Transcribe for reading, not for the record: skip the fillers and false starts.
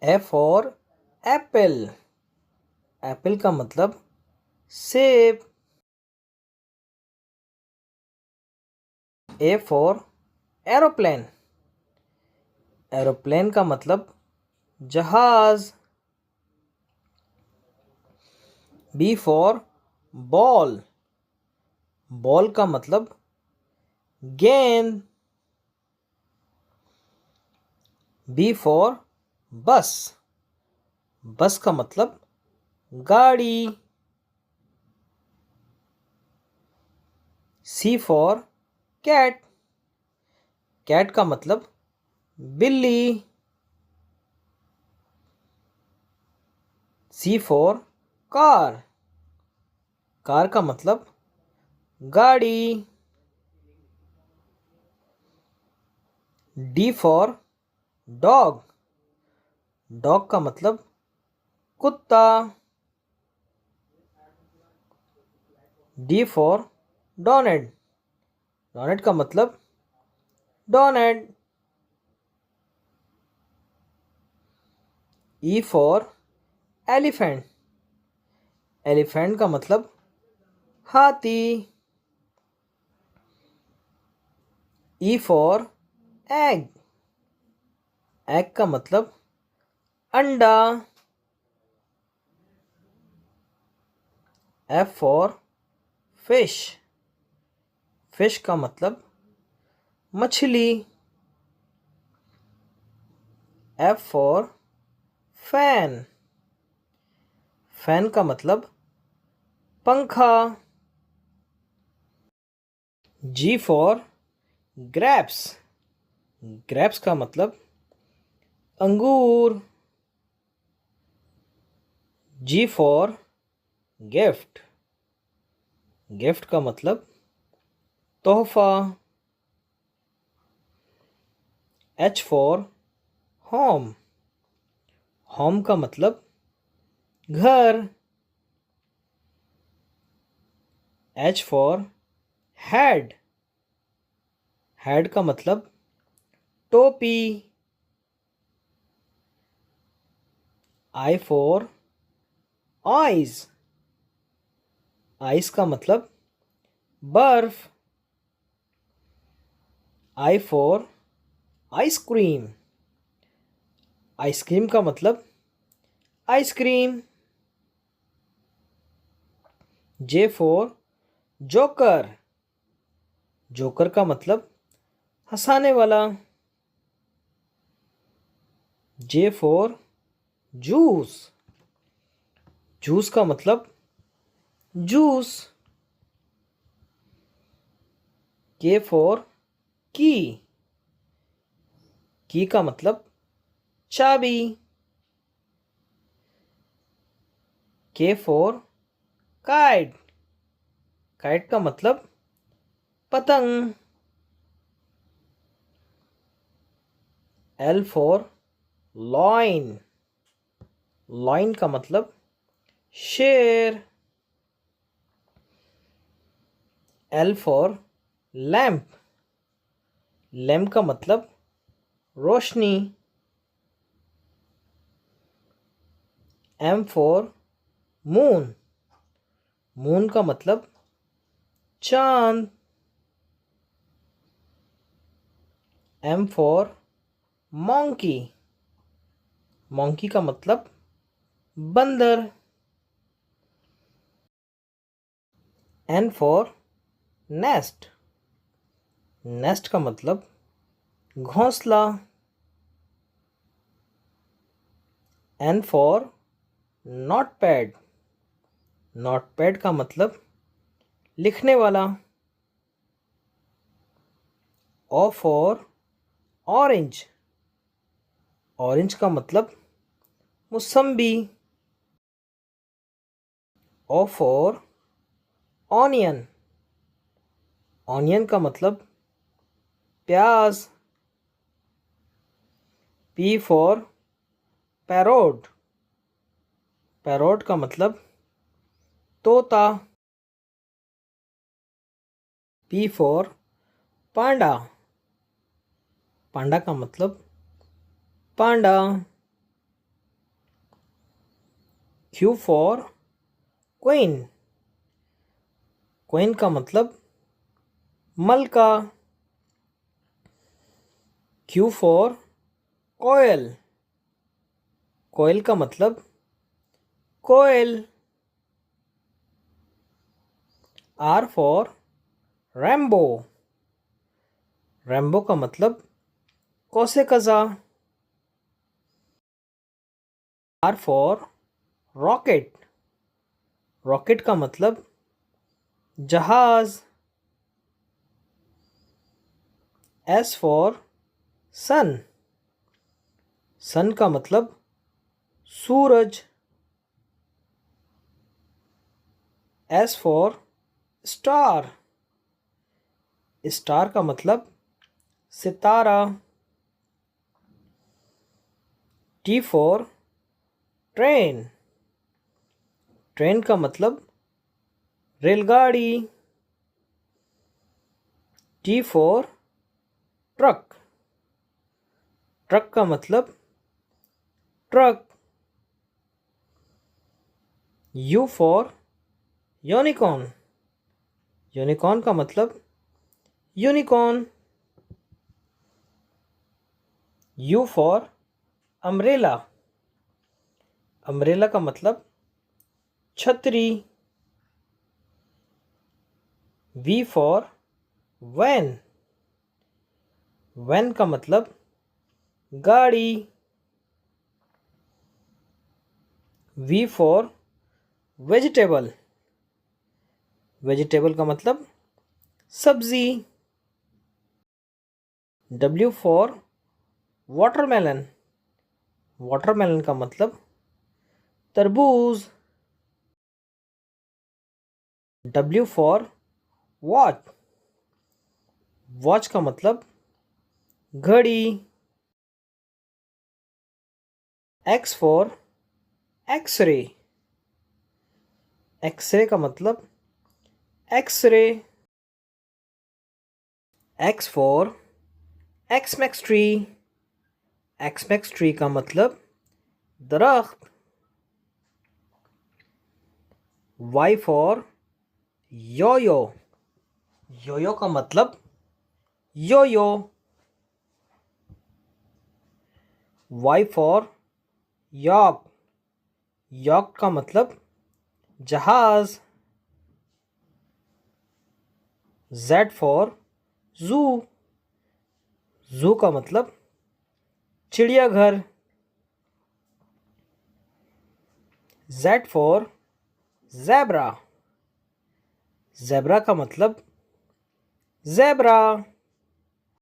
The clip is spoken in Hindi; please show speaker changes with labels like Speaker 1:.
Speaker 1: A for Apple. एप्पल का मतलब सेब। A for aeroplane. एरोप्लेन का मतलब जहाज। B for ball. बॉल का मतलब गेंद। बी फॉर बस। बस का मतलब गाड़ी। सी फॉर कैट। कैट का मतलब बिल्ली। सी फॉर कार। कार का मतलब गाड़ी। D for dog. डॉग का मतलब कुत्ता। D for donate. डोनेट का मतलब donate. E for elephant. Elephant का मतलब हाथी। E for egg. एग का मतलब अंडा। F for fish. फिश का मतलब मछली। F for fan. फैन का मतलब पंखा। जी फॉर ग्रेप्स। ग्रेप्स का मतलब अंगूर। जी फॉर गिफ्ट। गिफ्ट का मतलब तोहफा। H for home. होम का मतलब घर। H for head. हेड का मतलब टोपी। I for eyes. आइस का मतलब बर्फ। I for ice cream. आइसक्रीम का मतलब ice cream. J for joker. Joker का मतलब हंसाने वाला। J for juice. जूस का मतलब जूस। के फॉर की। की का मतलब चाबी। के फॉर काइट। काइट का मतलब पतंग। L for lion. लॉइन का मतलब शेर। L for lamp. लैम्प का मतलब रोशनी। M for moon. मून का मतलब चांद। M for monkey. मॉन्की का मतलब बंदर। N for nest. नेस्ट का मतलब घोंसला। N for notepad. नोटपैड का मतलब लिखने वाला। O for orange. ऑरेंज का मतलब मुसम्बी। O for onion. ऑनियन का मतलब प्याज। P for parrot. पैरोट का मतलब तोता। पी फॉर पांडा। पांडा का मतलब पांडा। Q for queen. क्वीन का मतलब मलका. Q for कोयल. कोयल का मतलब कोयल. R for Rambo. रैम्बो का मतलब कोसे कज़ा. R for rocket. रॉकेट का मतलब जहाज. S for सन. सन का मतलब सूरज. S for star. स्टार का मतलब सितारा. T for train. ट्रेन का मतलब रेलगाड़ी. T for truck. ट्रक का मतलब truck. U for unicorn. Unicorn का मतलब unicorn. U for umbrella. Umbrella का मतलब छतरी. V for van. वैन का मतलब गाड़ी. V for vegetable. वेजिटेबल का मतलब सब्जी. W for watermelon. वाटरमेलन का मतलब तरबूज. W for watch. वॉच का मतलब घड़ी. X for x ray. एक्सरे का मतलब X-ray. X for Xmas tree. Xmas tree का मतलब दरख्त. Y for yo-yo. योयो का मतलब योयो. Y for यॉक. यॉक का मतलब जहाज. Z for जू. जू का मतलब चिड़ियाघर. Z for zebra. ज़ेब्रा का मतलब ज़ेब्रा.